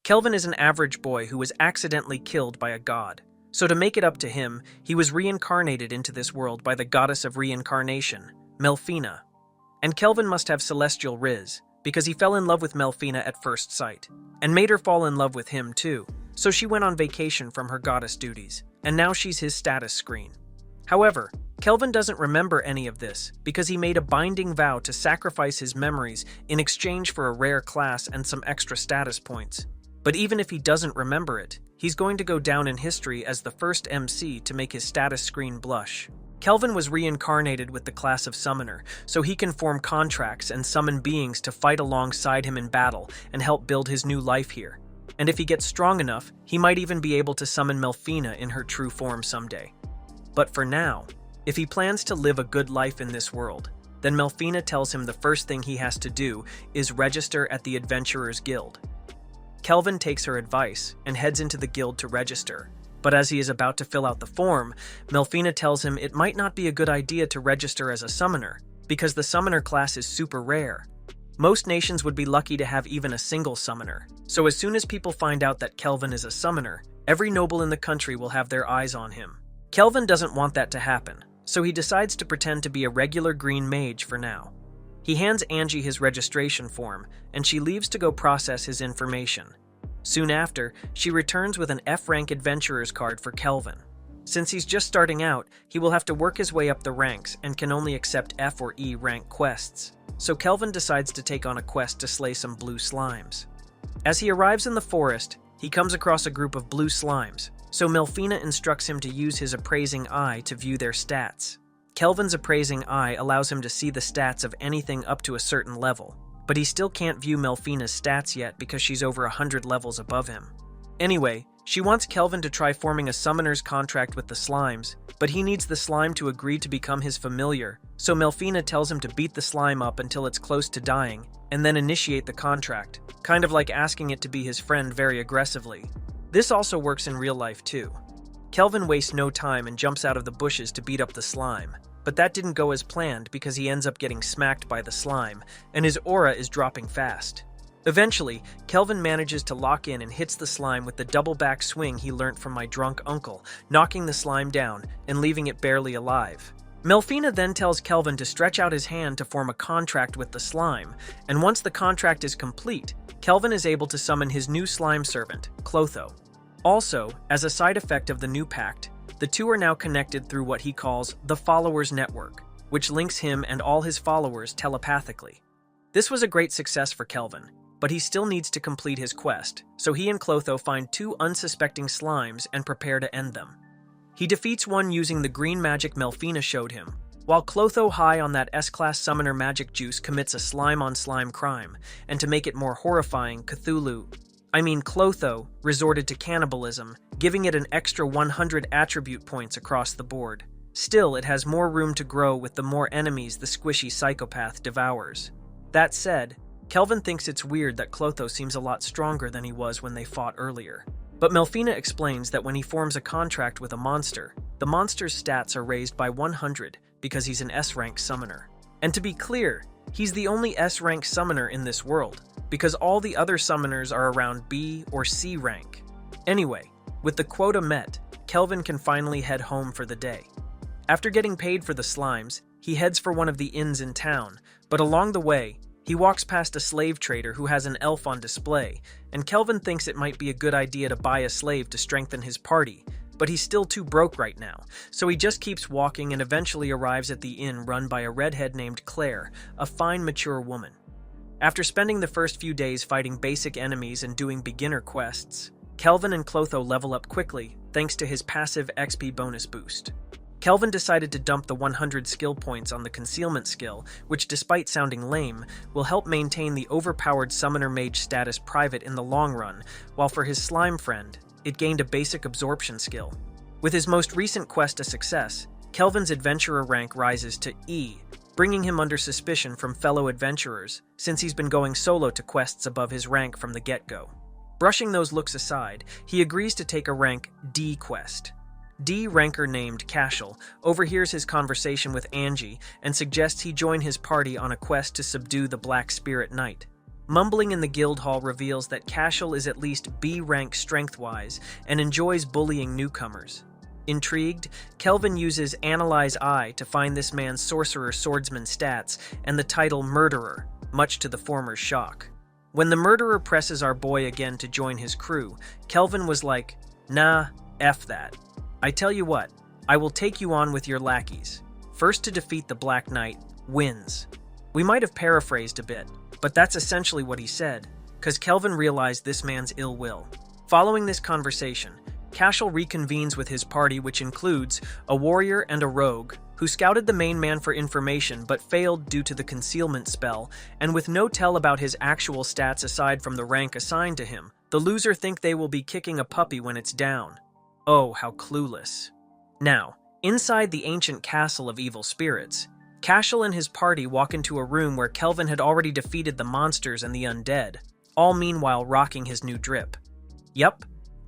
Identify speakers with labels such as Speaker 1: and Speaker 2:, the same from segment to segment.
Speaker 1: Kelvin is an average boy who was accidentally killed by a god. So to make it up to him, he was reincarnated into this world by the goddess of reincarnation, Melina. And Kelvin must have celestial riz, because he fell in love with Melina at first sight, and made her fall in love with him too. So she went on vacation from her goddess duties, and now she's his status screen. However, Kelvin doesn't remember any of this because he made a binding vow to sacrifice his memories in exchange for a rare class and some extra status points. But even if he doesn't remember it, he's going to go down in history as the first MC to make his status screen blush. Kelvin was reincarnated with the class of Summoner, so he can form contracts and summon beings to fight alongside him in battle and help build his new life here. And if he gets strong enough, he might even be able to summon Melina in her true form someday. But for now, if he plans to live a good life in this world, then Melina tells him the first thing he has to do is register at the Adventurers Guild. Kelvin takes her advice and heads into the guild to register, but as he is about to fill out the form, Melina tells him it might not be a good idea to register as a summoner, because the summoner class is super rare. Most nations would be lucky to have even a single summoner, so as soon as people find out that Kelvin is a summoner, every noble in the country will have their eyes on him. Kelvin doesn't want that to happen, so he decides to pretend to be a regular green mage for now. He hands Angie his registration form, and she leaves to go process his information. Soon after, she returns with an F-rank adventurer's card for Kelvin. Since he's just starting out, he will have to work his way up the ranks and can only accept F or E rank quests. So Kelvin decides to take on a quest to slay some blue slimes. As he arrives in the forest, he comes across a group of blue slimes, so Melina instructs him to use his appraising eye to view their stats. Kelvin's appraising eye allows him to see the stats of anything up to a certain level, but he still can't view Melina's stats yet because she's over 100 levels above him. Anyway, she wants Kelvin to try forming a summoner's contract with the slimes, but he needs the slime to agree to become his familiar, so Melina tells him to beat the slime up until it's close to dying, and then initiate the contract, kind of like asking it to be his friend very aggressively. This also works in real life too. Kelvin wastes no time and jumps out of the bushes to beat up the slime, but that didn't go as planned because he ends up getting smacked by the slime, and his aura is dropping fast. Eventually, Kelvin manages to lock in and hits the slime with the double back swing he learnt from my drunk uncle, knocking the slime down and leaving it barely alive. Melina then tells Kelvin to stretch out his hand to form a contract with the slime, and once the contract is complete, Kelvin is able to summon his new slime servant, Clotho. Also, as a side effect of the new pact, the two are now connected through what he calls the Followers Network, which links him and all his followers telepathically. This was a great success for Kelvin, but he still needs to complete his quest, so he and Clotho find two unsuspecting slimes and prepare to end them. He defeats one using the green magic Melina showed him, while Clotho, high on that S-class summoner magic juice, commits a slime-on-slime crime, and to make it more horrifying, Clotho resorted to cannibalism, giving it an extra 100 attribute points across the board. Still, it has more room to grow with the more enemies the squishy psychopath devours. That said, Kelvin thinks it's weird that Clotho seems a lot stronger than he was when they fought earlier. But Melina explains that when he forms a contract with a monster, the monster's stats are raised by 100 because he's an S-rank summoner. And to be clear, he's the only S-rank summoner in this world, because all the other summoners are around B or C rank. Anyway, with the quota met, Kelvin can finally head home for the day. After getting paid for the slimes, he heads for one of the inns in town, but along the way, he walks past a slave trader who has an elf on display, and Kelvin thinks it might be a good idea to buy a slave to strengthen his party, but he's still too broke right now, so he just keeps walking and eventually arrives at the inn run by a redhead named Claire, a fine, mature woman. After spending the first few days fighting basic enemies and doing beginner quests, Kelvin and Clotho level up quickly thanks to his passive XP bonus boost. Kelvin decided to dump the 100 skill points on the concealment skill, which despite sounding lame, will help maintain the overpowered summoner mage status private in the long run, while for his slime friend, it gained a basic absorption skill. With his most recent quest a success, Kelvin's adventurer rank rises to E, bringing him under suspicion from fellow adventurers, since he's been going solo to quests above his rank from the get-go. Brushing those looks aside, he agrees to take a rank D quest. D ranker named Cashel overhears his conversation with Angie and suggests he join his party on a quest to subdue the Black Spirit Knight. Mumbling in the guild hall reveals that Cashel is at least B rank strength-wise and enjoys bullying newcomers. Intrigued, Kelvin uses Analyze Eye to find this man's sorcerer swordsman stats and the title Murderer, much to the former's shock. When the murderer presses our boy again to join his crew, Kelvin was like, "Nah, F that. I tell you what, I will take you on with your lackeys. First to defeat the Black Knight wins." We might have paraphrased a bit, but that's essentially what he said, because Kelvin realized this man's ill will. Following this conversation, Cashel reconvenes with his party, which includes a warrior and a rogue, who scouted the main man for information but failed due to the concealment spell, and with no tell about his actual stats aside from the rank assigned to him, the loser think they will be kicking a puppy when it's down. Oh, how clueless. Now, inside the ancient castle of evil spirits, Cashel and his party walk into a room where Kelvin had already defeated the monsters and the undead, all meanwhile rocking his new drip. Yup,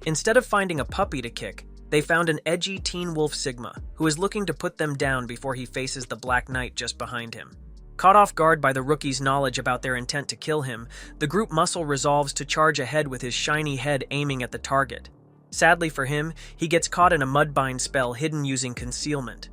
Speaker 1: instead of finding a puppy to kick, they found an edgy teen wolf Sigma, who is looking to put them down before he faces the Black Knight just behind him. Caught off guard by the rookie's knowledge about their intent to kill him, the group muscle resolves to charge ahead with his shiny head aiming at the target. Sadly for him, he gets caught in a mudbind spell hidden using concealment.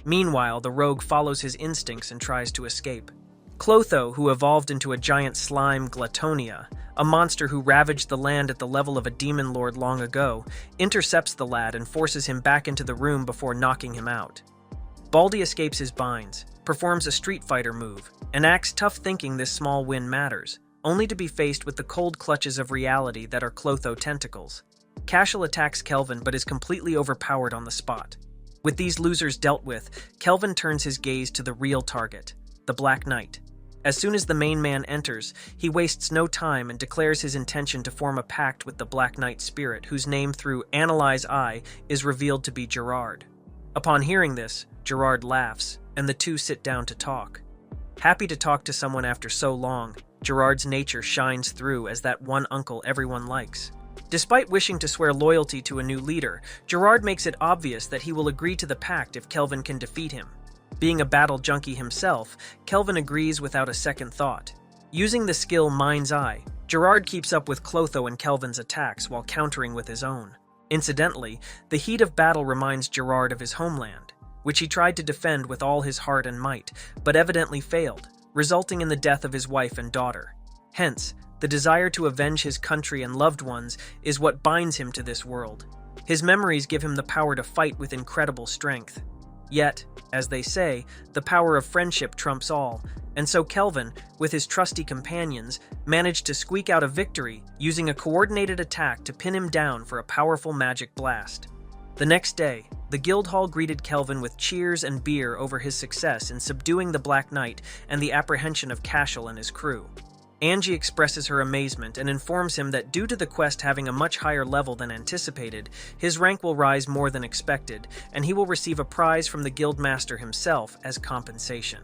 Speaker 1: Meanwhile, the rogue follows his instincts and tries to escape. Clotho, who evolved into a giant slime Gluttonia, a monster who ravaged the land at the level of a demon lord long ago, intercepts the lad and forces him back into the room before knocking him out. Baldy escapes his binds, performs a Street Fighter move, and acts tough thinking this small win matters, only to be faced with the cold clutches of reality that are Clotho tentacles. Cashel attacks Kelvin but is completely overpowered on the spot. With these losers dealt with, Kelvin turns his gaze to the real target, the Black Knight. As soon as the main man enters, he wastes no time and declares his intention to form a pact with the Black Knight spirit, whose name through Analyze Eye is revealed to be Gerard. Upon hearing this, Gerard laughs, and the two sit down to talk. Happy to talk to someone after so long, Gerard's nature shines through as that one uncle everyone likes. Despite wishing to swear loyalty to a new leader, Gerard makes it obvious that he will agree to the pact if Kelvin can defeat him. Being a battle junkie himself, Kelvin agrees without a second thought. Using the skill Mind's Eye, Gerard keeps up with Clotho and Kelvin's attacks while countering with his own. Incidentally, the heat of battle reminds Gerard of his homeland, which he tried to defend with all his heart and might, but evidently failed, resulting in the death of his wife and daughter. Hence, the desire to avenge his country and loved ones is what binds him to this world. His memories give him the power to fight with incredible strength. Yet, as they say, the power of friendship trumps all, and so Kelvin, with his trusty companions, managed to squeak out a victory using a coordinated attack to pin him down for a powerful magic blast. The next day, the guild hall greeted Kelvin with cheers and beer over his success in subduing the Black Knight and the apprehension of Cashel and his crew. Angie expresses her amazement and informs him that due to the quest having a much higher level than anticipated, his rank will rise more than expected, and he will receive a prize from the Guildmaster himself as compensation.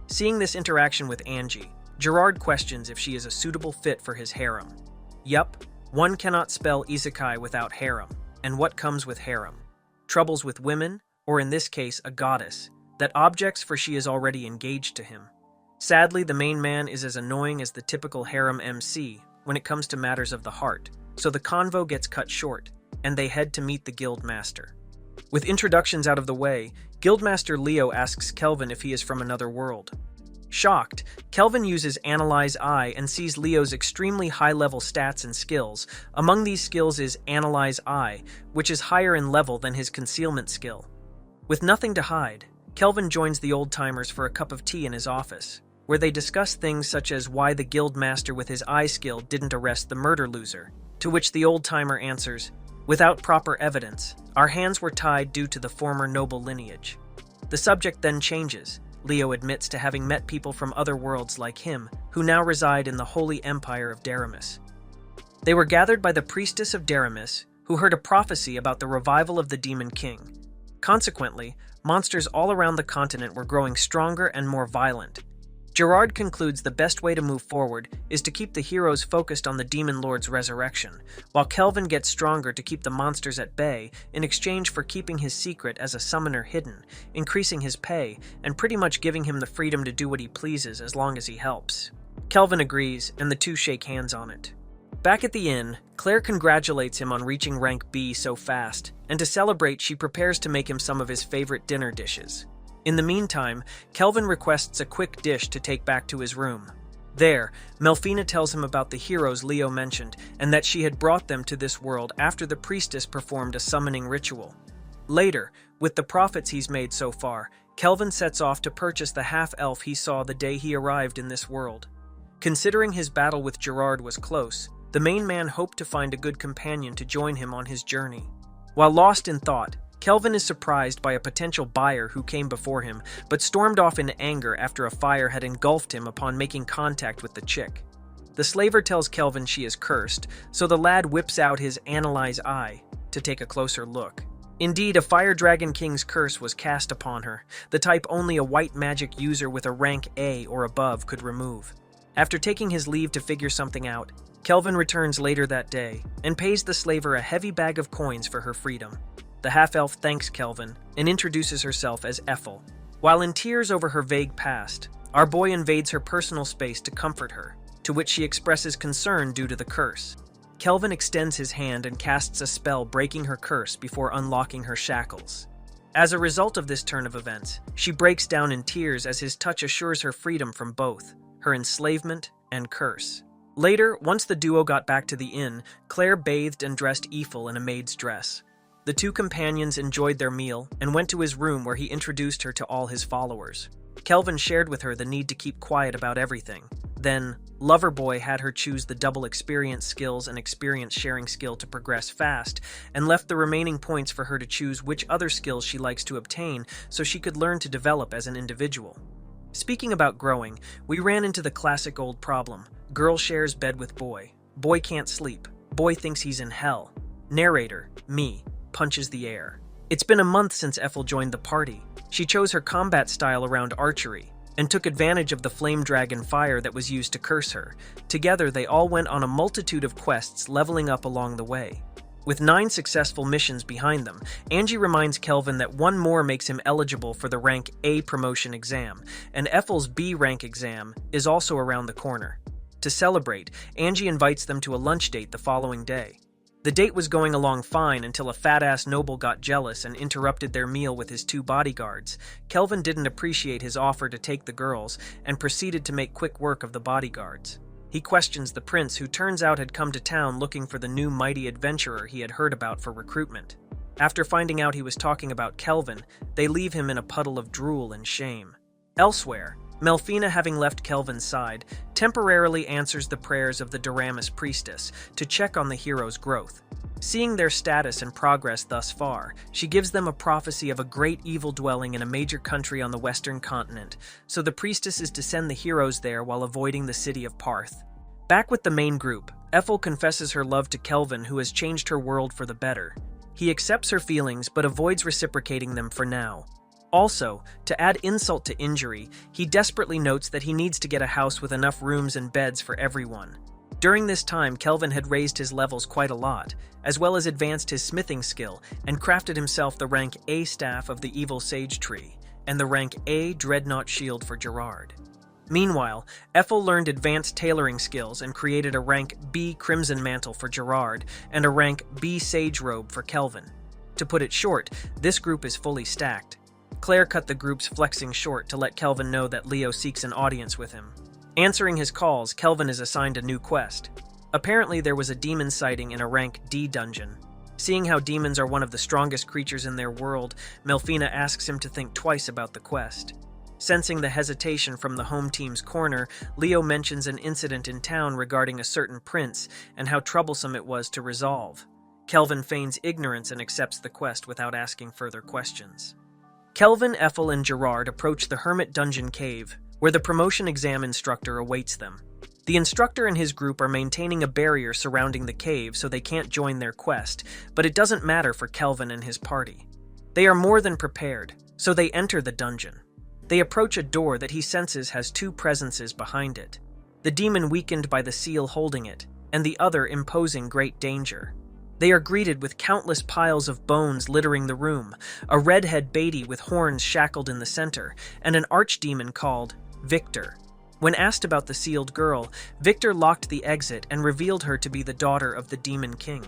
Speaker 1: Seeing this interaction with Angie, Gerard questions if she is a suitable fit for his harem. Yup, one cannot spell isekai without harem, and what comes with harem? Troubles with women, or in this case a goddess, that objects for she is already engaged to him. Sadly, the main man is as annoying as the typical harem MC when it comes to matters of the heart, so the convo gets cut short, and they head to meet the Guildmaster. With introductions out of the way, Guildmaster Leo asks Kelvin if he is from another world. Shocked, Kelvin uses Analyze Eye and sees Leo's extremely high-level stats and skills. Among these skills is Analyze Eye, which is higher in level than his concealment skill. With nothing to hide, Kelvin joins the old-timers for a cup of tea in his office, where they discuss things such as why the Guildmaster with his eye skill didn't arrest the murder loser, to which the old-timer answers, "Without proper evidence, our hands were tied due to the former noble lineage." The subject then changes. Leo admits to having met people from other worlds like him, who now reside in the Holy Empire of Daramis. They were gathered by the priestess of Daramis, who heard a prophecy about the revival of the Demon King. Consequently, monsters all around the continent were growing stronger and more violent. Gerard concludes the best way to move forward is to keep the heroes focused on the Demon Lord's resurrection, while Kelvin gets stronger to keep the monsters at bay in exchange for keeping his secret as a summoner hidden, increasing his pay, and pretty much giving him the freedom to do what he pleases as long as he helps. Kelvin agrees, and the two shake hands on it. Back at the inn, Claire congratulates him on reaching rank B so fast, and to celebrate, she prepares to make him some of his favorite dinner dishes. In the meantime, Kelvin requests a quick dish to take back to his room. There, Melina tells him about the heroes Leo mentioned, and that she had brought them to this world after the priestess performed a summoning ritual. Later, with the profits he's made so far, Kelvin sets off to purchase the half-elf he saw the day he arrived in this world. Considering his battle with Gerard was close, the main man hoped to find a good companion to join him on his journey. While lost in thought, Kelvin is surprised by a potential buyer who came before him, but stormed off in anger after a fire had engulfed him upon making contact with the chick. The slaver tells Kelvin she is cursed, so the lad whips out his analyze eye to take a closer look. Indeed, a Fire Dragon King's curse was cast upon her, the type only a white magic user with a rank A or above could remove. After taking his leave to figure something out, Kelvin returns later that day and pays the slaver a heavy bag of coins for her freedom. The half-elf thanks Kelvin and introduces herself as Ethel. While in tears over her vague past, our boy invades her personal space to comfort her, to which she expresses concern due to the curse. Kelvin extends his hand and casts a spell breaking her curse before unlocking her shackles. As a result of this turn of events, she breaks down in tears as his touch assures her freedom from both her enslavement and curse. Later, once the duo got back to the inn, Claire bathed and dressed Ethel in a maid's dress. The two companions enjoyed their meal and went to his room where he introduced her to all his followers. Kelvin shared with her the need to keep quiet about everything. Then, Loverboy had her choose the double experience skills and experience sharing skill to progress fast, and left the remaining points for her to choose which other skills she likes to obtain so she could learn to develop as an individual. Speaking about growing, we ran into the classic old problem. Girl shares bed with boy. Boy can't sleep. Boy thinks he's in hell. Narrator, me, punches the air. It's been a month since Ethel joined the party. She chose her combat style around archery, and took advantage of the flame dragon fire that was used to curse her. Together, they all went on a multitude of quests, leveling up along the way. With 9 successful missions behind them, Angie reminds Kelvin that one more makes him eligible for the rank A promotion exam, and Ethel's B rank exam is also around the corner. To celebrate, Angie invites them to a lunch date the following day. The date was going along fine until a fat-ass noble got jealous and interrupted their meal with his 2 bodyguards. Kelvin didn't appreciate his offer to take the girls and proceeded to make quick work of the bodyguards. He questions the prince, who turns out had come to town looking for the new mighty adventurer he had heard about for recruitment. After finding out he was talking about Kelvin, they leave him in a puddle of drool and shame. Elsewhere, Melina, having left Kelvin's side, temporarily answers the prayers of the Doramus priestess to check on the heroes' growth. Seeing their status and progress thus far, she gives them a prophecy of a great evil dwelling in a major country on the western continent, so the priestess is to send the heroes there while avoiding the city of Parth. Back with the main group, Ethel confesses her love to Kelvin, who has changed her world for the better. He accepts her feelings but avoids reciprocating them for now. Also, to add insult to injury, he desperately notes that he needs to get a house with enough rooms and beds for everyone. During this time, Kelvin had raised his levels quite a lot, as well as advanced his smithing skill and crafted himself the rank A staff of the Evil Sage Tree and the rank A Dreadnought Shield for Gerard. Meanwhile, Ethel learned advanced tailoring skills and created a rank B Crimson Mantle for Gerard and a rank B Sage Robe for Kelvin. To put it short, this group is fully stacked. Claire cut the group's flexing short to let Kelvin know that Leo seeks an audience with him. Answering his calls, Kelvin is assigned a new quest. Apparently, there was a demon sighting in a rank D dungeon. Seeing how demons are one of the strongest creatures in their world, Melina asks him to think twice about the quest. Sensing the hesitation from the home team's corner, Leo mentions an incident in town regarding a certain prince and how troublesome it was to resolve. Kelvin feigns ignorance and accepts the quest without asking further questions. Kelvin, Ethel, and Gerard approach the Hermit Dungeon Cave, where the promotion exam instructor awaits them. The instructor and his group are maintaining a barrier surrounding the cave so they can't join their quest, but it doesn't matter for Kelvin and his party. They are more than prepared, so they enter the dungeon. They approach a door that he senses has 2 presences behind it, the demon weakened by the seal holding it, and the other imposing great danger. They are greeted with countless piles of bones littering the room, a redhead Beatty with horns shackled in the center, and an archdemon called Victor. When asked about the sealed girl, Victor locked the exit and revealed her to be the daughter of the Demon King.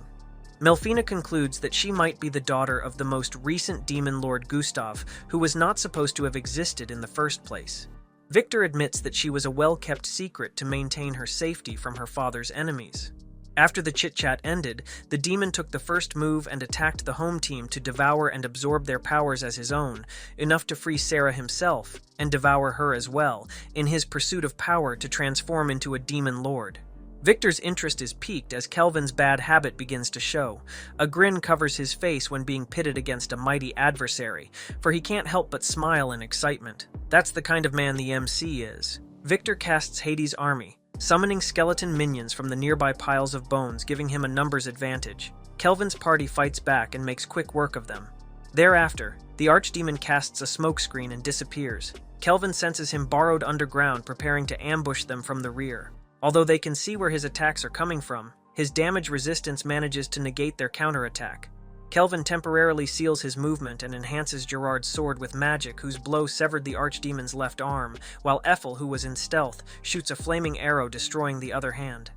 Speaker 1: Melina concludes that she might be the daughter of the most recent Demon Lord Gustav, who was not supposed to have existed in the first place. Victor admits that she was a well-kept secret to maintain her safety from her father's enemies. After the chit-chat ended, the demon took the first move and attacked the home team to devour and absorb their powers as his own, enough to free Sarah himself, and devour her as well, in his pursuit of power to transform into a demon lord. Victor's interest is piqued as Kelvin's bad habit begins to show. A grin covers his face when being pitted against a mighty adversary, for he can't help but smile in excitement. That's the kind of man the MC is. Victor casts Hades' army, summoning skeleton minions from the nearby piles of bones, giving him a numbers advantage. Kelvin's party fights back and makes quick work of them. Thereafter, the archdemon casts a smokescreen and disappears. Kelvin senses him burrowed underground, preparing to ambush them from the rear. Although they can see where his attacks are coming from, his damage resistance manages to negate their counterattack. Kelvin temporarily seals his movement and enhances Gerard's sword with magic, whose blow severed the archdemon's left arm, while Ethel, who was in stealth, shoots a flaming arrow, destroying the other hand.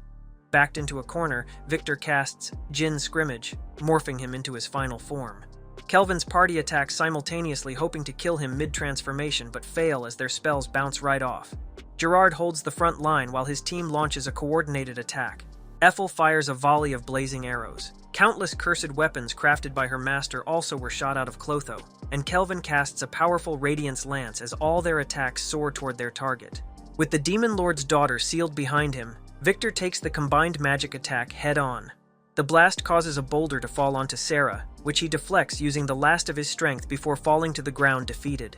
Speaker 1: Backed into a corner, Victor casts Jinn Scrimmage, morphing him into his final form. Kelvin's party attacks simultaneously, hoping to kill him mid-transformation, but fail as their spells bounce right off. Gerard holds the front line while his team launches a coordinated attack. Ethel fires a volley of blazing arrows. Countless cursed weapons crafted by her master also were shot out of Clotho, and Kelvin casts a powerful Radiance Lance as all their attacks soar toward their target. With the Demon Lord's daughter sealed behind him, Victor takes the combined magic attack head-on. The blast causes a boulder to fall onto Sarah, which he deflects using the last of his strength before falling to the ground defeated.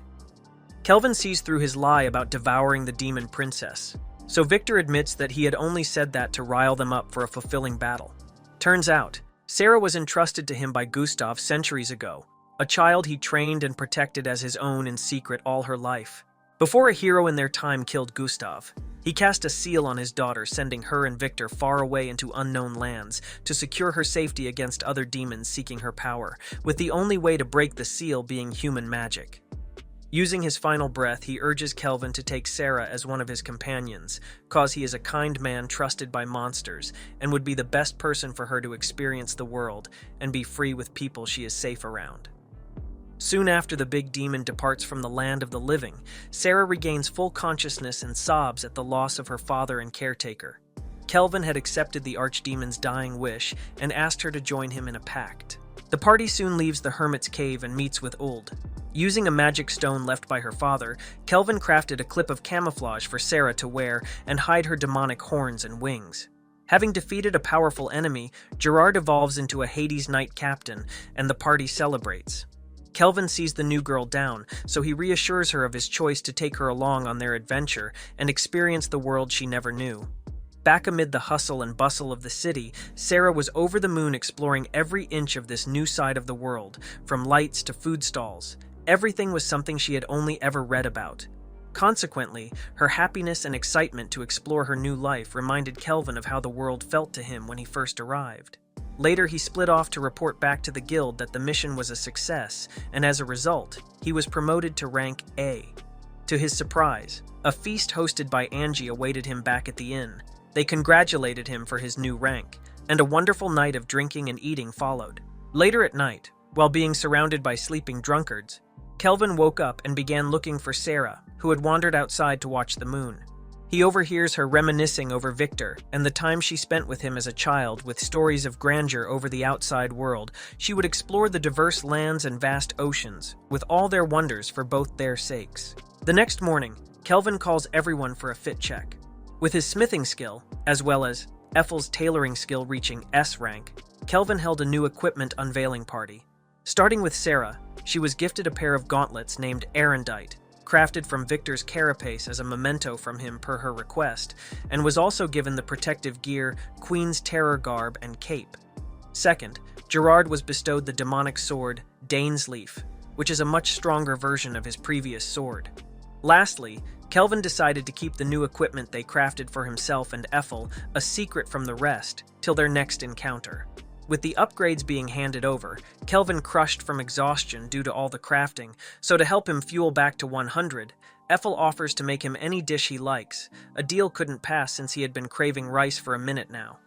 Speaker 1: Kelvin sees through his lie about devouring the demon princess, so Victor admits that he had only said that to rile them up for a fulfilling battle. Turns out, Sarah was entrusted to him by Gustav centuries ago, a child he trained and protected as his own in secret all her life. Before a hero in their time killed Gustav, he cast a seal on his daughter, sending her and Victor far away into unknown lands to secure her safety against other demons seeking her power, with the only way to break the seal being human magic. Using his final breath, he urges Kelvin to take Sarah as one of his companions, cause he is a kind man trusted by monsters, and would be the best person for her to experience the world and be free with people she is safe around. Soon after the big demon departs from the land of the living, Sarah regains full consciousness and sobs at the loss of her father and caretaker. Kelvin had accepted the archdemon's dying wish and asked her to join him in a pact. The party soon leaves the hermit's cave and meets with Uld. Using a magic stone left by her father, Kelvin crafted a clip of camouflage for Sarah to wear and hide her demonic horns and wings. Having defeated a powerful enemy, Gerard evolves into a Hades Knight captain, and the party celebrates. Kelvin sees the new girl down, so he reassures her of his choice to take her along on their adventure and experience the world she never knew. Back amid the hustle and bustle of the city, Sarah was over the moon exploring every inch of this new side of the world, from lights to food stalls. Everything was something she had only ever read about. Consequently, her happiness and excitement to explore her new life reminded Kelvin of how the world felt to him when he first arrived. Later, he split off to report back to the guild that the mission was a success, and as a result, he was promoted to rank A. To his surprise, a feast hosted by Angie awaited him back at the inn. They congratulated him for his new rank, and a wonderful night of drinking and eating followed. Later at night, while being surrounded by sleeping drunkards, Kelvin woke up and began looking for Sarah, who had wandered outside to watch the moon. He overhears her reminiscing over Victor and the time she spent with him as a child, with stories of grandeur over the outside world. She would explore the diverse lands and vast oceans, with all their wonders for both their sakes. The next morning, Kelvin calls everyone for a fit check. With his smithing skill, as well as Ethel's tailoring skill reaching S rank, Kelvin held a new equipment unveiling party. Starting with Sarah, she was gifted a pair of gauntlets named Erendite, crafted from Victor's carapace as a memento from him per her request, and was also given the protective gear Queen's Terror Garb and Cape. Second, Gerard was bestowed the demonic sword Dane's Leaf, which is a much stronger version of his previous sword. Lastly, Kelvin decided to keep the new equipment they crafted for himself and Ethel a secret from the rest till their next encounter. With the upgrades being handed over, Kelvin crushed from exhaustion due to all the crafting, so to help him fuel back to 100, Ethel offers to make him any dish he likes. A deal couldn't pass since he had been craving rice for a minute now.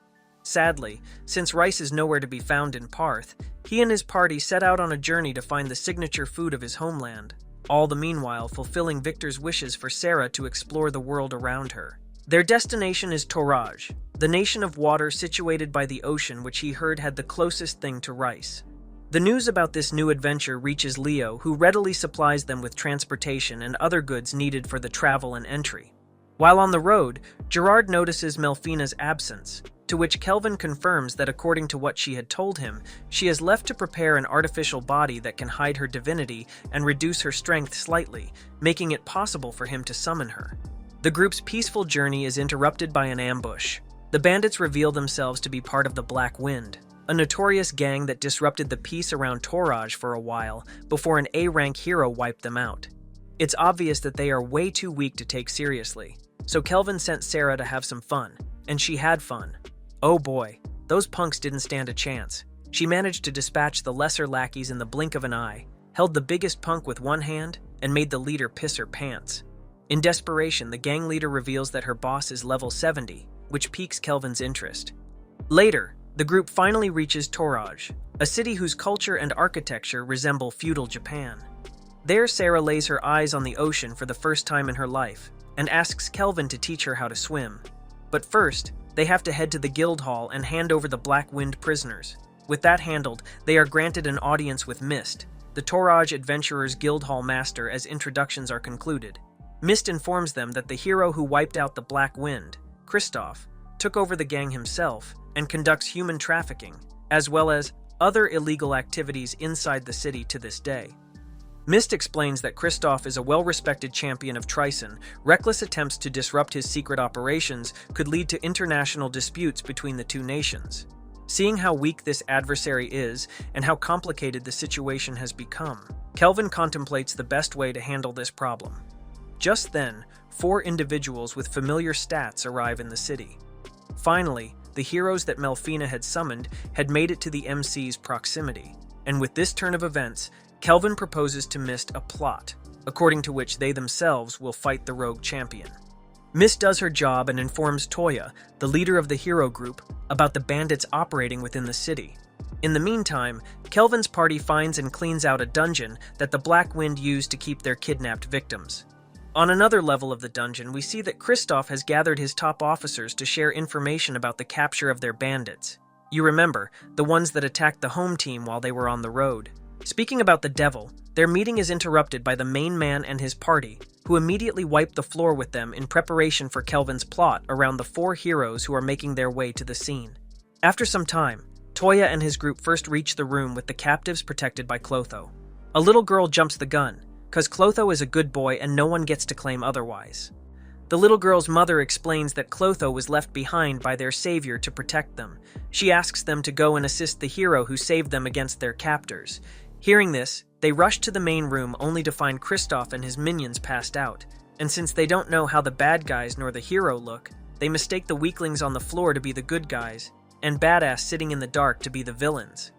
Speaker 1: Sadly, since rice is nowhere to be found in Parth, he and his party set out on a journey to find the signature food of his homeland, all the meanwhile fulfilling Victor's wishes for Sarah to explore the world around her. Their destination is Tage, the nation of water situated by the ocean which he heard had the closest thing to rice. The news about this new adventure reaches Leo, who readily supplies them with transportation and other goods needed for the travel and entry. While on the road, Gerard notices Melfina's absence, to which Kelvin confirms that according to what she had told him, she has left to prepare an artificial body that can hide her divinity and reduce her strength slightly, making it possible for him to summon her. The group's peaceful journey is interrupted by an ambush. The bandits reveal themselves to be part of the Black Wind, a notorious gang that disrupted the peace around Tage for a while before an A-rank hero wiped them out. It's obvious that they are way too weak to take seriously, so Kelvin sent Sarah to have some fun, and she had fun. Oh boy, those punks didn't stand a chance. She managed to dispatch the lesser lackeys in the blink of an eye, held the biggest punk with one hand, and made the leader piss her pants. In desperation, the gang leader reveals that her boss is level 70, which piques Kelvin's interest. Later, the group finally reaches Tage, a city whose culture and architecture resemble feudal Japan. There, Sarah lays her eyes on the ocean for the first time in her life, and asks Kelvin to teach her how to swim. But first, they have to head to the guild hall and hand over the Black Wind prisoners. With that handled, they are granted an audience with Mist, the Tage Adventurers Guild Hall Master, as introductions are concluded. Mist informs them that the hero who wiped out the Black Wind, Kristoff, took over the gang himself and conducts human trafficking, as well as other illegal activities inside the city to this day. Mist explains that Kristoff is a well-respected champion of Trison. Reckless attempts to disrupt his secret operations could lead to international disputes between the two nations. Seeing how weak this adversary is and how complicated the situation has become, Kelvin contemplates the best way to handle this problem. Just then, 4 individuals with familiar stats arrive in the city. Finally, the heroes that Melfina had summoned had made it to the MC's proximity, and with this turn of events, Kelvin proposes to Mist a plot, according to which they themselves will fight the rogue champion. Mist does her job and informs Toya, the leader of the hero group, about the bandits operating within the city. In the meantime, Kelvin's party finds and cleans out a dungeon that the Black Wind used to keep their kidnapped victims. On another level of the dungeon, we see that Kristoff has gathered his top officers to share information about the capture of their bandits. You remember, the ones that attacked the home team while they were on the road. Speaking about the devil, their meeting is interrupted by the main man and his party, who immediately wipe the floor with them in preparation for Kelvin's plot around the 4 heroes who are making their way to the scene. After some time, Toya and his group first reach the room with the captives protected by Clotho. A little girl jumps the gun, cause Clotho is a good boy and no one gets to claim otherwise. The little girl's mother explains that Clotho was left behind by their savior to protect them. She asks them to go and assist the hero who saved them against their captors. Hearing this, they rush to the main room only to find Kristoff and his minions passed out, and since they don't know how the bad guys nor the hero look, they mistake the weaklings on the floor to be the good guys, and Badass sitting in the dark to be the villains.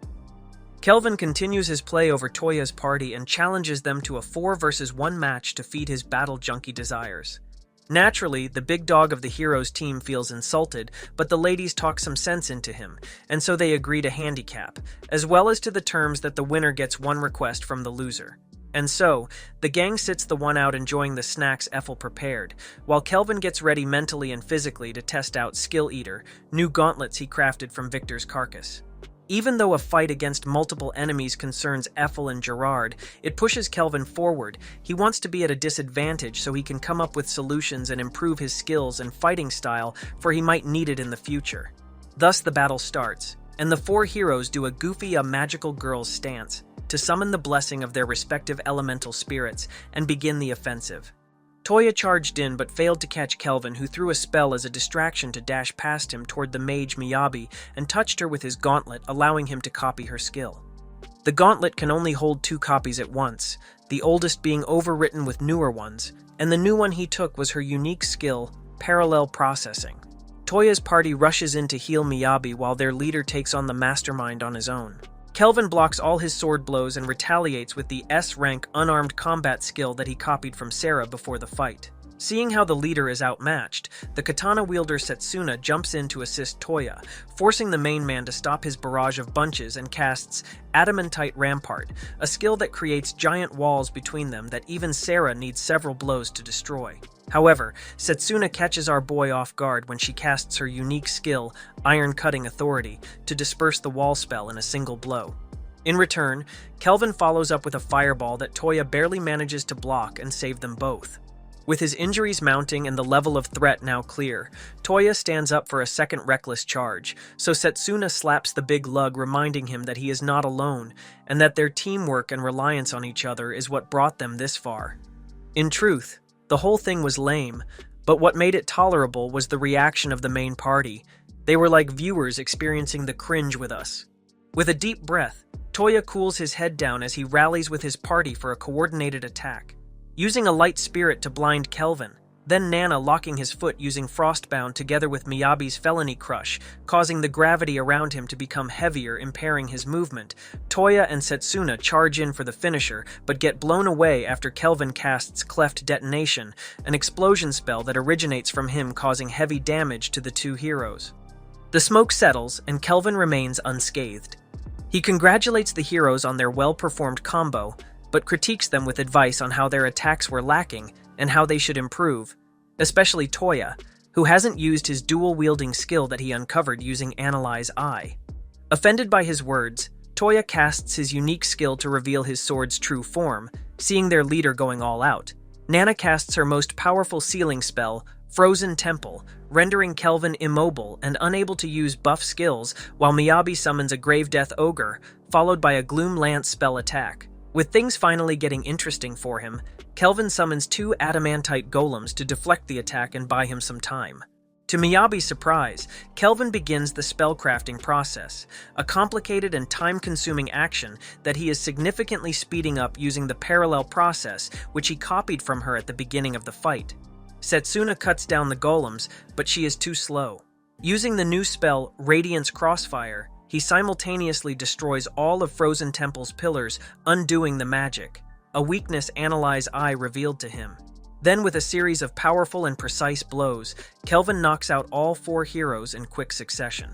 Speaker 1: Kelvin continues his play over Toya's party and challenges them to a 4 versus 1 match to feed his battle junkie desires. Naturally, the big dog of the hero's team feels insulted, but the ladies talk some sense into him, and so they agree to handicap, as well as to the terms that the winner gets 1 request from the loser. And so, the gang sits the one out enjoying the snacks Ethel prepared, while Kelvin gets ready mentally and physically to test out Skill Eater, new gauntlets he crafted from Victor's carcass. Even though a fight against multiple enemies concerns Ethel and Gerard, it pushes Kelvin forward. He wants to be at a disadvantage so he can come up with solutions and improve his skills and fighting style, for he might need it in the future. Thus the battle starts, and the 4 heroes do a goofy magical girl's stance to summon the blessing of their respective elemental spirits and begin the offensive. Toya charged in but failed to catch Kelvin, who threw a spell as a distraction to dash past him toward the mage Miyabi and touched her with his gauntlet, allowing him to copy her skill. The gauntlet can only hold 2 copies at once, the oldest being overwritten with newer ones, and the new one he took was her unique skill, Parallel Processing. Toya's party rushes in to heal Miyabi while their leader takes on the mastermind on his own. Kelvin blocks all his sword blows and retaliates with the S-rank unarmed combat skill that he copied from Sarah before the fight. Seeing how the leader is outmatched, the katana wielder Setsuna jumps in to assist Toya, forcing the main man to stop his barrage of bunches and casts Adamantite Rampart, a skill that creates giant walls between them that even Sarah needs several blows to destroy. However, Setsuna catches our boy off guard when she casts her unique skill, Iron Cutting Authority, to disperse the wall spell in a single blow. In return, Kelvin follows up with a fireball that Toya barely manages to block and save them both. With his injuries mounting and the level of threat now clear, Toya stands up for a second reckless charge, so Setsuna slaps the big lug, reminding him that he is not alone and that their teamwork and reliance on each other is what brought them this far. In truth, the whole thing was lame, but what made it tolerable was the reaction of the main party. They were like viewers experiencing the cringe with us. With a deep breath, Toya cools his head down as he rallies with his party for a coordinated attack. Using a light spirit to blind Kelvin, then Nana locking his foot using Frostbound together with Miyabi's Felony Crush, causing the gravity around him to become heavier, impairing his movement, Toya and Setsuna charge in for the finisher, but get blown away after Kelvin casts Cleft Detonation, an explosion spell that originates from him causing heavy damage to the two heroes. The smoke settles, and Kelvin remains unscathed. He congratulates the heroes on their well-performed combo, but critiques them with advice on how their attacks were lacking and how they should improve, especially Toya, who hasn't used his dual-wielding skill that he uncovered using Analyze Eye. Offended by his words, Toya casts his unique skill to reveal his sword's true form, seeing their leader going all out. Nana casts her most powerful sealing spell, Frozen Temple, rendering Kelvin immobile and unable to use buff skills, while Miyabi summons a Grave Death Ogre, followed by a Gloom Lance spell attack. With things finally getting interesting for him, Kelvin summons two adamantite golems to deflect the attack and buy him some time. To Miyabi's surprise, Kelvin begins the spellcrafting process, a complicated and time-consuming action that he is significantly speeding up using the parallel process which he copied from her at the beginning of the fight. Setsuna cuts down the golems, but she is too slow. Using the new spell, Radiance Crossfire, he simultaneously destroys all of Frozen Temple's pillars, undoing the magic, a weakness Analyze Eye revealed to him. Then, with a series of powerful and precise blows, Kelvin knocks out all four heroes in quick succession.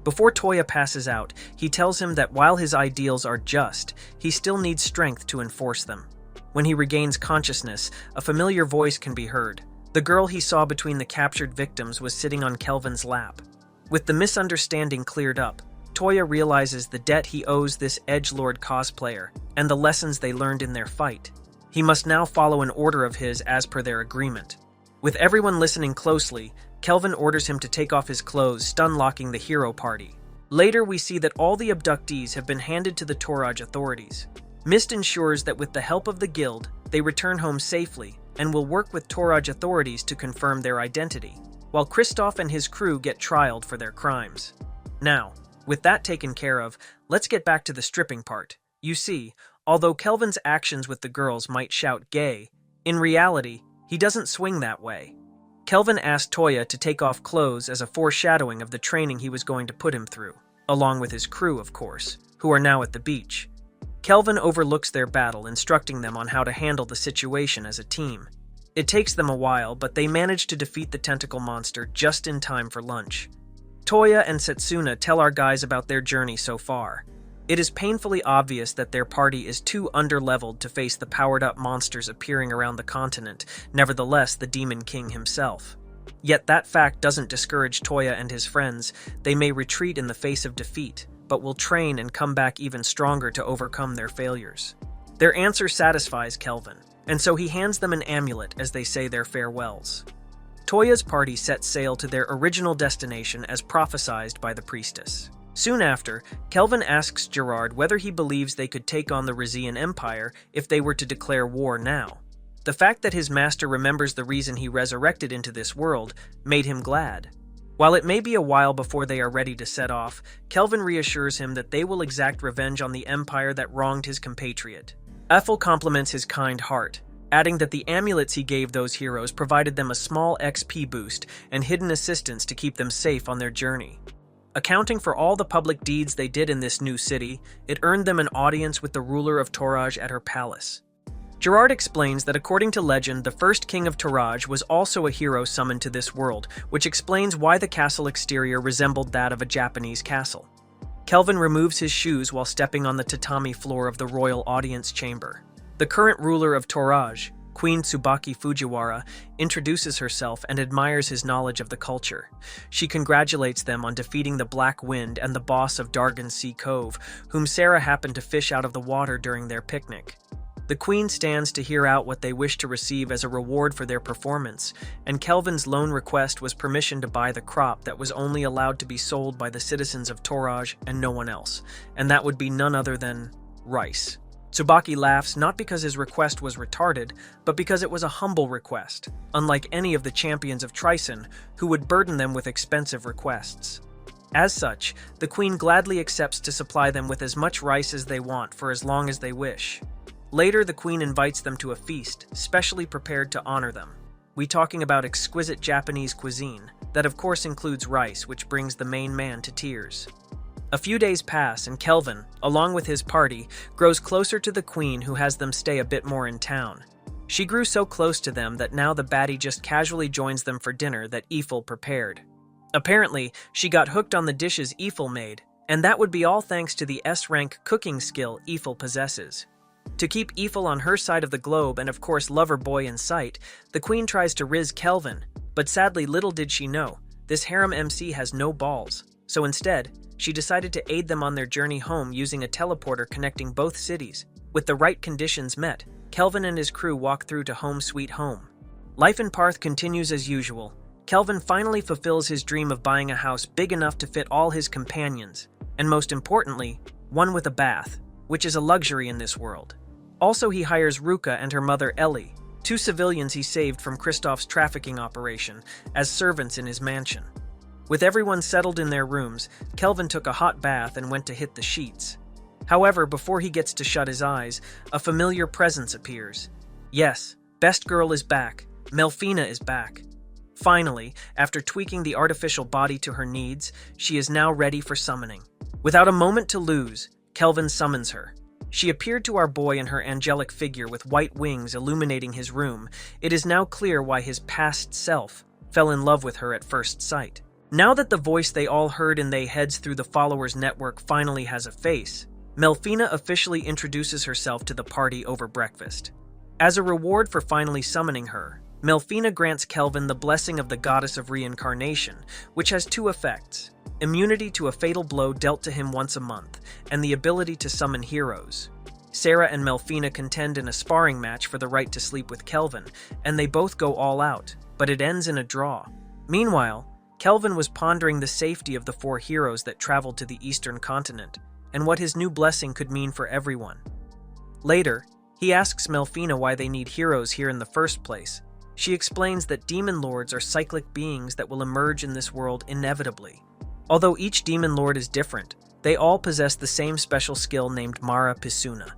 Speaker 1: Before Toya passes out, he tells him that while his ideals are just, he still needs strength to enforce them. When he regains consciousness, a familiar voice can be heard. The girl he saw between the captured victims was sitting on Kelvin's lap. With the misunderstanding cleared up, Toya realizes the debt he owes this edgelord cosplayer and the lessons they learned in their fight. He must now follow an order of his as per their agreement. With everyone listening closely, Kelvin orders him to take off his clothes, stun-locking the hero party. Later, we see that all the abductees have been handed to the Toraj authorities. Mist ensures that with the help of the guild, they return home safely and will work with Toraj authorities to confirm their identity, while Kristoff and his crew get trialed for their crimes. Now, with that taken care of, let's get back to the stripping part. You see, although Kelvin's actions with the girls might shout gay, in reality, he doesn't swing that way. Kelvin asked Toya to take off clothes as a foreshadowing of the training he was going to put him through, along with his crew, of course, who are now at the beach. Kelvin overlooks their battle, instructing them on how to handle the situation as a team. It takes them a while, but they manage to defeat the tentacle monster just in time for lunch. Toya and Setsuna tell our guys about their journey so far. It is painfully obvious that their party is too underleveled to face the powered-up monsters appearing around the continent, nevertheless the Demon King himself. Yet that fact doesn't discourage Toya and his friends. They may retreat in the face of defeat, but will train and come back even stronger to overcome their failures. Their answer satisfies Kelvin, and so he hands them an amulet as they say their farewells. Toya's party sets sail to their original destination as prophesied by the priestess. Soon after, Kelvin asks Gerard whether he believes they could take on the Rizian Empire if they were to declare war now. The fact that his master remembers the reason he resurrected into this world made him glad. While it may be a while before they are ready to set off, Kelvin reassures him that they will exact revenge on the empire that wronged his compatriot. Ethel compliments his kind heart, adding that the amulets he gave those heroes provided them a small XP boost and hidden assistance to keep them safe on their journey. Accounting for all the public deeds they did in this new city, it earned them an audience with the ruler of Tage at her palace. Gerard explains that according to legend, the first king of Tage was also a hero summoned to this world, which explains why the castle exterior resembled that of a Japanese castle. Kelvin removes his shoes while stepping on the tatami floor of the royal audience chamber. The current ruler of Tage, Queen Tsubaki Fujiwara, introduces herself and admires his knowledge of the culture. She congratulates them on defeating the Black Wind and the boss of Dargan Sea Cove, whom Sarah happened to fish out of the water during their picnic. The queen stands to hear out what they wish to receive as a reward for their performance, and Kelvin's lone request was permission to buy the crop that was only allowed to be sold by the citizens of Tage and no one else, and that would be none other than rice. Tsubaki laughs not because his request was retarded, but because it was a humble request, unlike any of the champions of Trison, who would burden them with expensive requests. As such, the queen gladly accepts to supply them with as much rice as they want for as long as they wish. Later, the queen invites them to a feast, specially prepared to honor them. We talking about exquisite Japanese cuisine, that of course includes rice, which brings the main man to tears. A few days pass, and Kelvin, along with his party, grows closer to the queen, who has them stay a bit more in town. She grew so close to them that now the baddie just casually joins them for dinner that Eiffel prepared. Apparently, she got hooked on the dishes Eiffel made, and that would be all thanks to the S-rank cooking skill Eiffel possesses. To keep Eiffel on her side of the globe and of course lover boy in sight, the queen tries to riz Kelvin, but sadly little did she know, this harem MC has no balls, so instead, she decided to aid them on their journey home using a teleporter connecting both cities. With the right conditions met, Kelvin and his crew walk through to home sweet home. Life in Parth continues as usual. Kelvin finally fulfills his dream of buying a house big enough to fit all his companions, and most importantly, one with a bath, which is a luxury in this world. Also, he hires Ruka and her mother Ellie, two civilians he saved from Kristoff's trafficking operation, as servants in his mansion. With everyone settled in their rooms, Kelvin took a hot bath and went to hit the sheets. However, before he gets to shut his eyes, a familiar presence appears. Yes, Best Girl is back. Melina is back. Finally, after tweaking the artificial body to her needs, she is now ready for summoning. Without a moment to lose, Kelvin summons her. She appeared to our boy in her angelic figure with white wings illuminating his room. It is now clear why his past self fell in love with her at first sight. Now that the voice they all heard in their heads through the followers' network finally has a face, Melina officially introduces herself to the party over breakfast. As a reward for finally summoning her, Melina grants Kelvin the blessing of the goddess of reincarnation, which has two effects: immunity to a fatal blow dealt to him once a month, and the ability to summon heroes. Sarah and Melina contend in a sparring match for the right to sleep with Kelvin, and they both go all out, but it ends in a draw. Meanwhile, Kelvin was pondering the safety of the four heroes that traveled to the eastern continent, and what his new blessing could mean for everyone. Later, he asks Melina why they need heroes here in the first place. She explains that demon lords are cyclic beings that will emerge in this world inevitably. Although each demon lord is different, they all possess the same special skill named Mara Pisuna.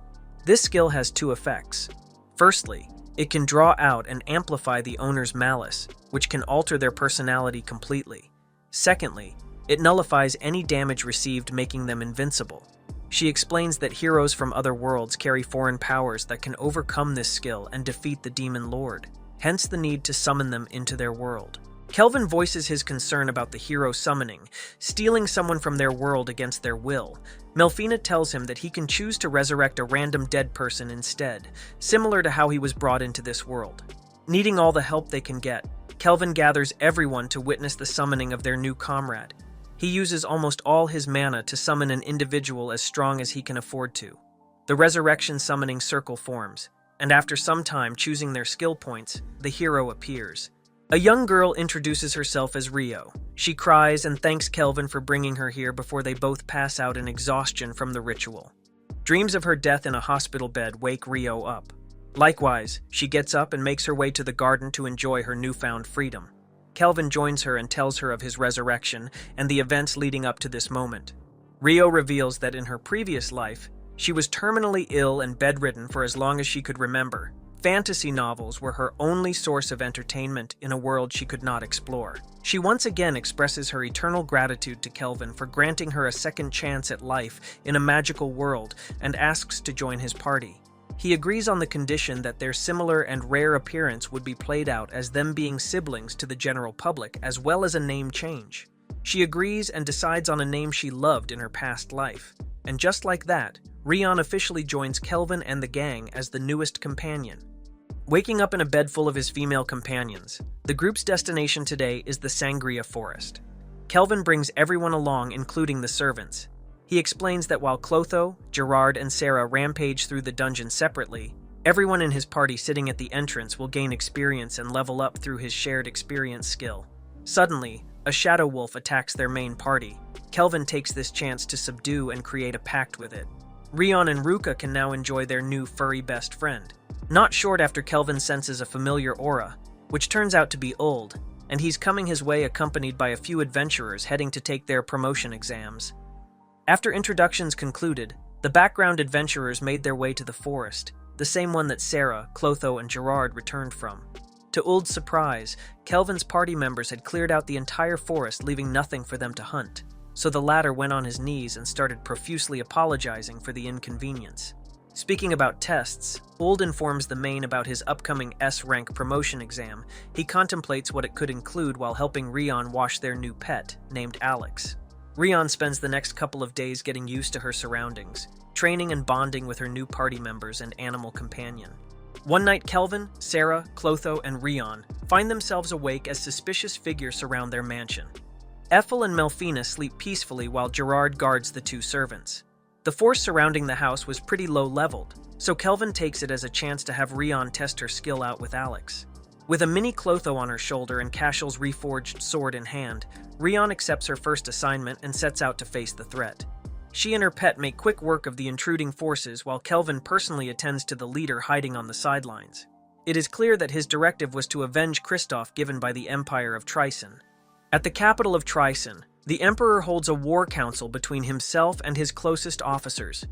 Speaker 1: This skill has two effects. Firstly, it can draw out and amplify the owner's malice, which can alter their personality completely. Secondly, it nullifies any damage received, making them invincible. She explains that heroes from other worlds carry foreign powers that can overcome this skill and defeat the demon lord, hence the need to summon them into their world. Kelvin voices his concern about the hero summoning, stealing someone from their world against their will. Melina tells him that he can choose to resurrect a random dead person instead, similar to how he was brought into this world. Needing all the help they can get, Kelvin gathers everyone to witness the summoning of their new comrade. He uses almost all his mana to summon an individual as strong as he can afford to. The resurrection summoning circle forms, and after some time choosing their skill points, the hero appears. A young girl introduces herself as Rio. She cries and thanks Kelvin for bringing her here before they both pass out in exhaustion from the ritual. Dreams of her death in a hospital bed wake Rio up. Likewise, she gets up and makes her way to the garden to enjoy her newfound freedom. Kelvin joins her and tells her of his resurrection and the events leading up to this moment. Rio reveals that in her previous life, she was terminally ill and bedridden for as long as she could remember, Fantasy novels were her only source of entertainment in a world she could not explore. She once again expresses her eternal gratitude to Kelvin for granting her a second chance at life in a magical world and asks to join his party. He agrees on the condition that their similar and rare appearance would be played out as them being siblings to the general public, as well as a name change. She agrees and decides on a name she loved in her past life. And just like that, Rion officially joins Kelvin and the gang as the newest companion. Waking up in a bed full of his female companions, the group's destination today is the Sangria Forest. Kelvin brings everyone along, including the servants. He explains that while Clotho, Gerard, and Sarah rampage through the dungeon separately, everyone in his party sitting at the entrance will gain experience and level up through his shared experience skill. Suddenly, a shadow wolf attacks their main party. Kelvin takes this chance to subdue and create a pact with it. Rion and Ruka can now enjoy their new furry best friend. Not short after Kelvin senses a familiar aura, which turns out to be Uld, and he's coming his way accompanied by a few adventurers heading to take their promotion exams. After introductions concluded, the background adventurers made their way to the forest, the same one that Sarah, Clotho, and Gerard returned from. To Uld's surprise, Kelvin's party members had cleared out the entire forest, leaving nothing for them to hunt, so the latter went on his knees and started profusely apologizing for the inconvenience. Speaking about tests, Uld informs the main about his upcoming S-rank promotion exam. He contemplates what it could include while helping Rion wash their new pet, named Alex. Rion spends the next couple of days getting used to her surroundings, training and bonding with her new party members and animal companion. One night, Kelvin, Sarah, Clotho, and Rion find themselves awake as suspicious figures surround their mansion. Ethel and Melfina sleep peacefully while Gerard guards the two servants. The force surrounding the house was pretty low-leveled, so Kelvin takes it as a chance to have Rion test her skill out with Alex. With a mini Clotho on her shoulder and Cashel's reforged sword in hand, Rion accepts her first assignment and sets out to face the threat. She and her pet make quick work of the intruding forces while Kelvin personally attends to the leader hiding on the sidelines. It is clear that his directive was to avenge Kristoff given by the Empire of Trison. At the capital of Trison, the Emperor holds a war council between himself and his closest officers.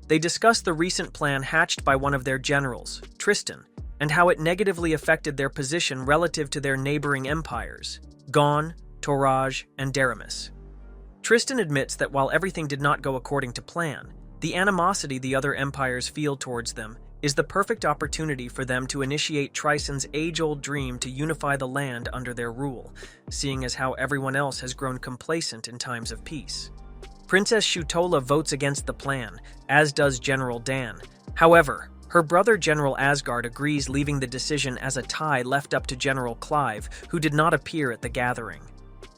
Speaker 1: They discuss the recent plan hatched by one of their generals, Tristan, and how it negatively affected their position relative to their neighboring empires, Gon, Tauraj, and Daramis. Tristan admits that while everything did not go according to plan, the animosity the other empires feel towards them is the perfect opportunity for them to initiate Trison's age-old dream to unify the land under their rule, seeing as how everyone else has grown complacent in times of peace. Princess Shutola votes against the plan, as does General Dan. However, her brother General Asgard agrees, leaving the decision as a tie left up to General Clive, who did not appear at the gathering.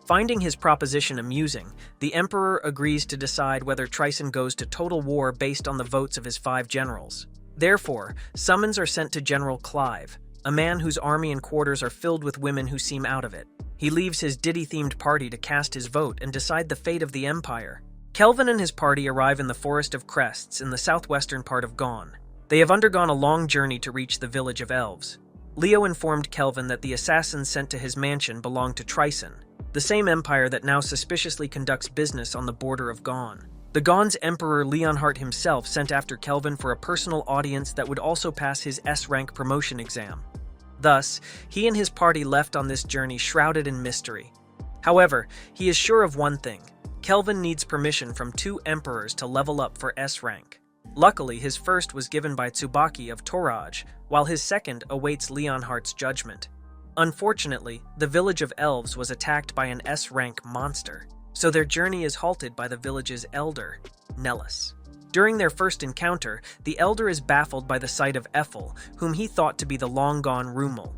Speaker 1: Finding his proposition amusing, the Emperor agrees to decide whether Trison goes to total war based on the votes of his 5 generals. Therefore, summons are sent to General Clive, a man whose army and quarters are filled with women who seem out of it. He leaves his Diddy-themed party to cast his vote and decide the fate of the Empire. Kelvin and his party arrive in the Forest of Crests in the southwestern part of Gon. They have undergone a long journey to reach the village of elves. Leo informed Kelvin that the assassins sent to his mansion belonged to Trison, the same empire that now suspiciously conducts business on the border of Gon. The Gon's Emperor Leonhardt himself sent after Kelvin for a personal audience that would also pass his S-rank promotion exam. Thus, he and his party left on this journey shrouded in mystery. However, he is sure of one thing: Kelvin needs permission from 2 emperors to level up for S-rank. Luckily, his first was given by Tsubaki of Tauraj, while his second awaits Leonhardt's judgment. Unfortunately, the village of elves was attacked by an S-rank monster, so their journey is halted by the village's elder, Nellis. During their first encounter, the elder is baffled by the sight of Ethel, whom he thought to be the long-gone Rumel.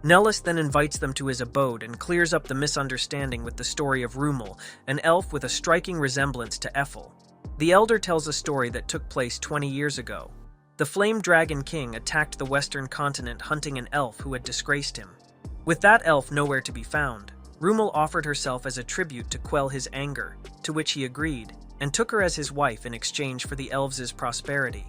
Speaker 1: Nellis then invites them to his abode and clears up the misunderstanding with the story of Rumel, an elf with a striking resemblance to Ethel. The elder tells a story that took place 20 years ago. The Flame Dragon King attacked the western continent hunting an elf who had disgraced him. With that elf nowhere to be found, Rumel offered herself as a tribute to quell his anger, to which he agreed, and took her as his wife in exchange for the elves' prosperity.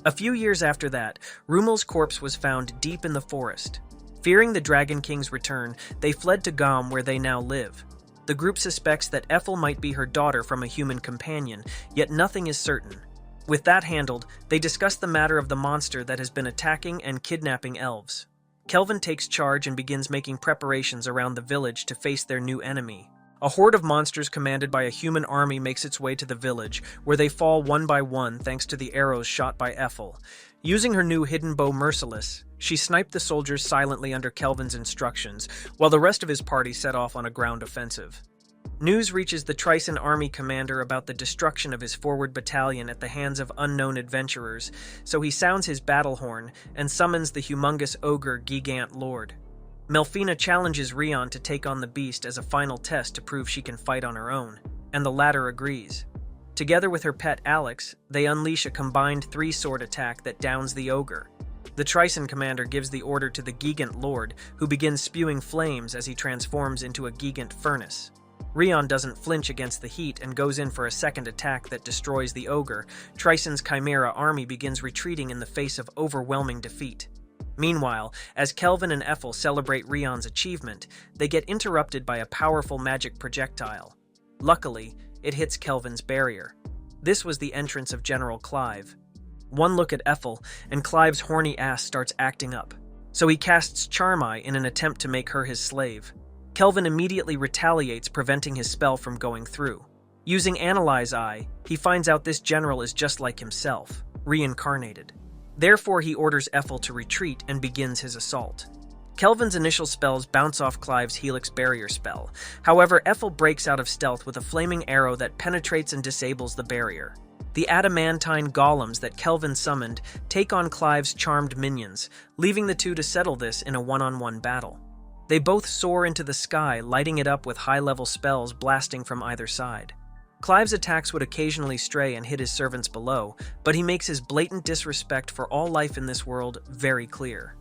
Speaker 1: A few years after that, Rumel's corpse was found deep in the forest. Fearing the Dragon King's return, they fled to Gom, where they now live. The group suspects that Ethel might be her daughter from a human companion, yet nothing is certain. With that handled, they discuss the matter of the monster that has been attacking and kidnapping elves. Kelvin takes charge and begins making preparations around the village to face their new enemy. A horde of monsters commanded by a human army makes its way to the village, where they fall one by one thanks to the arrows shot by Ethel. Using her new hidden bow Merciless, she sniped the soldiers silently under Kelvin's instructions, while the rest of his party set off on a ground offensive. News reaches the Tron army commander about the destruction of his forward battalion at the hands of unknown adventurers, so he sounds his battle horn and summons the humongous ogre Gigant Lord. Melina challenges Rion to take on the beast as a final test to prove she can fight on her own, and the latter agrees. Together with her pet Alex, they unleash a combined 3-sword attack that downs the ogre. The Tron commander gives the order to the Gigant Lord, who begins spewing flames as he transforms into a Gigant furnace. Rion doesn't flinch against the heat and goes in for a second attack that destroys the ogre. Tron's Chimera army begins retreating in the face of overwhelming defeat. Meanwhile, as Kelvin and Ethel celebrate Rion's achievement, they get interrupted by a powerful magic projectile. Luckily, it hits Kelvin's barrier. This was the entrance of General Clive. One look at Ethel, and Clive's horny ass starts acting up, so he casts Charm Eye in an attempt to make her his slave. Kelvin immediately retaliates, preventing his spell from going through. Using Analyze Eye, he finds out this general is just like himself, reincarnated. Therefore, he orders Ethel to retreat and begins his assault. Kelvin's initial spells bounce off Clive's Helix Barrier spell. However, Ethel breaks out of stealth with a flaming arrow that penetrates and disables the barrier. The adamantine golems that Kelvin summoned take on Clive's charmed minions, leaving the two to settle this in a one-on-one battle. They both soar into the sky, lighting it up with high-level spells blasting from either side. Clive's attacks would occasionally stray and hit his servants below, but he makes his blatant disrespect for all life in this world very clear.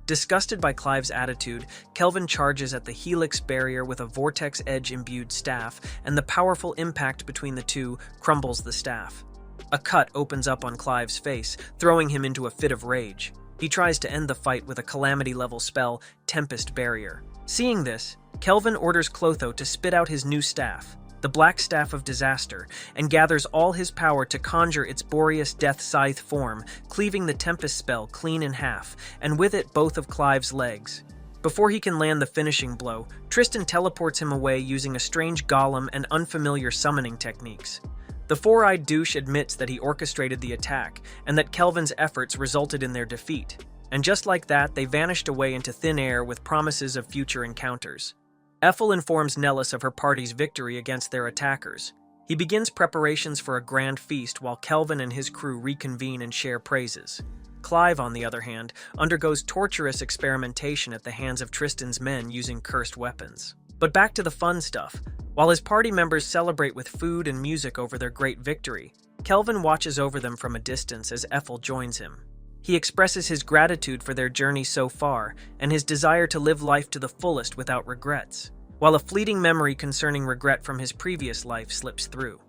Speaker 1: Disgusted by Clive's attitude, Kelvin charges at the Helix Barrier with a Vortex Edge-imbued staff, and the powerful impact between the two crumbles the staff. A cut opens up on Clive's face, throwing him into a fit of rage. He tries to end the fight with a calamity-level spell, Tempest Barrier. Seeing this, Kelvin orders Clotho to spit out his new staff, the Black Staff of Disaster, and gathers all his power to conjure its Boreas Death Scythe form, cleaving the Tempest spell clean in half, and with it both of Clive's legs. Before he can land the finishing blow, Tristan teleports him away using a strange golem and unfamiliar summoning techniques. The four-eyed douche admits that he orchestrated the attack, and that Kelvin's efforts resulted in their defeat. And just like that, they vanished away into thin air with promises of future encounters. Ethel informs Nellis of her party's victory against their attackers. He begins preparations for a grand feast while Kelvin and his crew reconvene and share praises. Clive, on the other hand, undergoes torturous experimentation at the hands of Tristan's men using cursed weapons. But back to the fun stuff. While his party members celebrate with food and music over their great victory, Kelvin watches over them from a distance as Ethel joins him. He expresses his gratitude for their journey so far and his desire to live life to the fullest without regrets, while a fleeting memory concerning regret from his previous life slips through.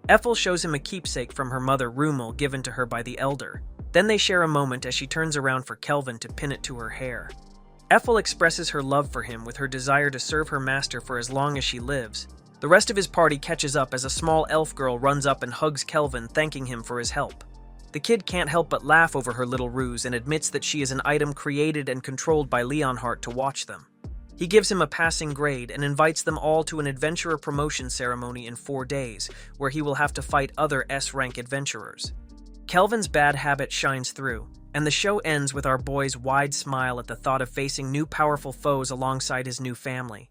Speaker 1: Ethel shows him a keepsake from her mother Rumel given to her by the Elder. Then they share a moment as she turns around for Kelvin to pin it to her hair. Ethel expresses her love for him with her desire to serve her master for as long as she lives. The rest of his party catches up as a small elf girl runs up and hugs Kelvin, thanking him for his help. The kid can't help but laugh over her little ruse and admits that she is an item created and controlled by Leonhardt to watch them. He gives him a passing grade and invites them all to an adventurer promotion ceremony in 4 days, where he will have to fight other S-rank adventurers. Kelvin's bad habit shines through, and the show ends with our boy's wide smile at the thought of facing new powerful foes alongside his new family.